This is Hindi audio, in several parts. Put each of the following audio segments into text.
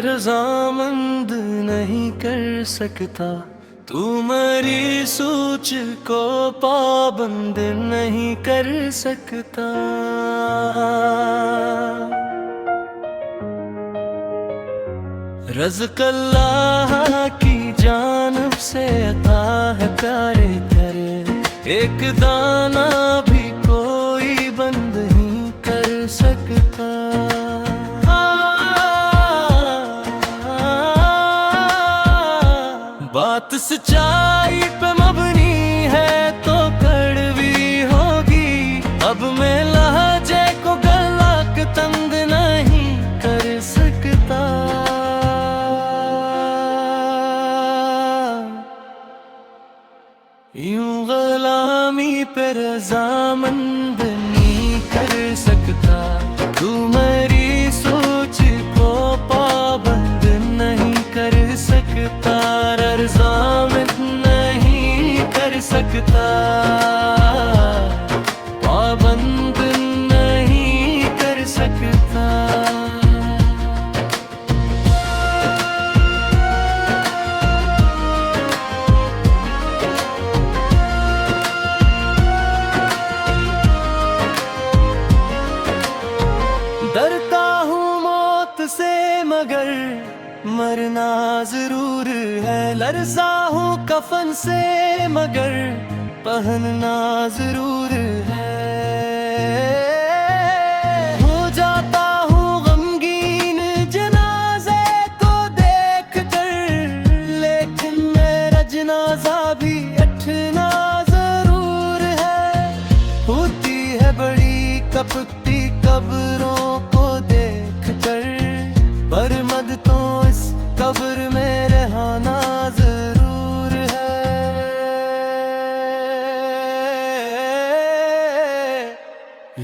रजामंद नहीं कर सकता, तू मेरी सोच को पाबंद नहीं कर सकता। रज़्क़ अल्लाह की जानिब से अता है प्यारे तेरे, एक दाना भी कोई बंद नहीं कर सकता। बात सच्चाई पे मबनी है तो कड़वी होगी, अब मैं लहजे को गला के तंग नहीं कर सकता। यूं गुलामी पे रज़ामंद नहीं कर सकता, तू मेरी सोच को पाबंद नहीं कर सकता। रज़ामंद नहीं कर सकता, पाबंद नहीं कर सकता। डरता हूँ मौत से मगर मरना जरूर है, लरज़ा हूँ कफन से मगर पहनना जरूर है। हो जाता हूँ गमगीन जनाज़े को देख कर, लेकिन मेरा जनाज़ा भी उठना जरूर है। होती है बड़ी कपटी कब्रों को देख कर, पर मद तो इस कब्र में रहना जरूर है।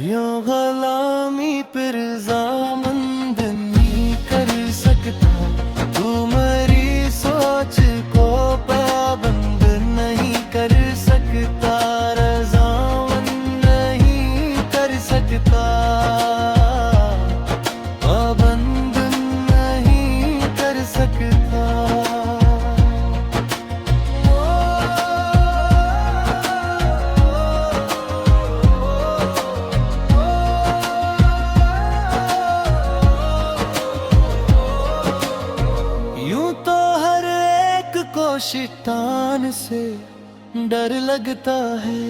यूं गुलामी पे रज़ामंद नहीं कर सकता, तू मेरी सोच को पाबंद नहीं कर सकता। रज़ामंद नहीं कर सकता, पाबंद नहीं कर सकता। यूं तो हर एक को शैतान से डर लगता है,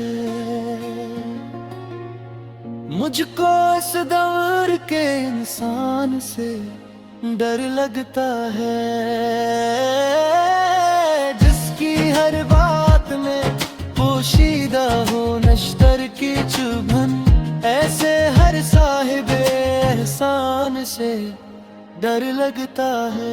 मुझको इस दौर के इंसान से डर लगता है। जिसकी हर बात में पोशीदा हो नश्तर की चुभन, ऐसे हर साहिबे एहसान से डर लगता है।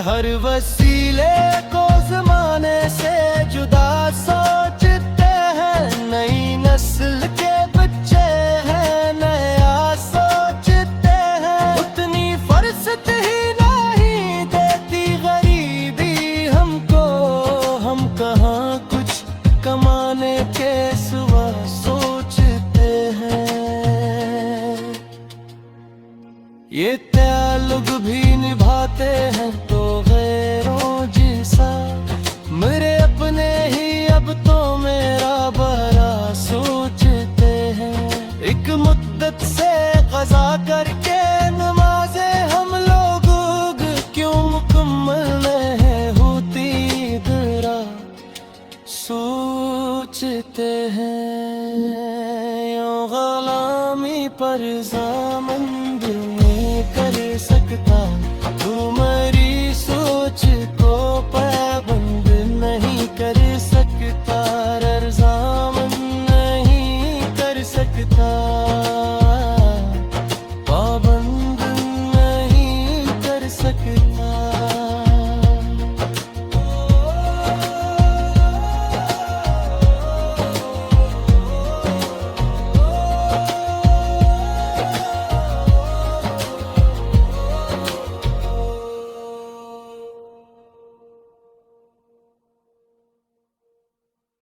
हर वसीले को ज़माने से जुदा सोचते हैं, नई नस्ल के बच्चे हैं नया सोचते हैं। उतनी फुर्सत ही नहीं देती गरीबी हमको, हम कहाँ कुछ कमाने के सिवा सोचते हैं। ये ताल्लुक भी निभाते हैं तो गैरों जैसा, मेरे अपने ही अब तो मेरा बड़ा सोचते हैं। एक मुद्दत से क़ज़ा करके नमाज़े हम लोग क्यों मुकम्मल नहीं होती जरा सोचते हैं। यूं गुलामी पर रज़ामंद नहीं कर सकता, तू मेरी सोच को पाबंद नहीं कर सकता। रज़ामंद नहीं कर सकता, पाबंद नहीं कर सकता।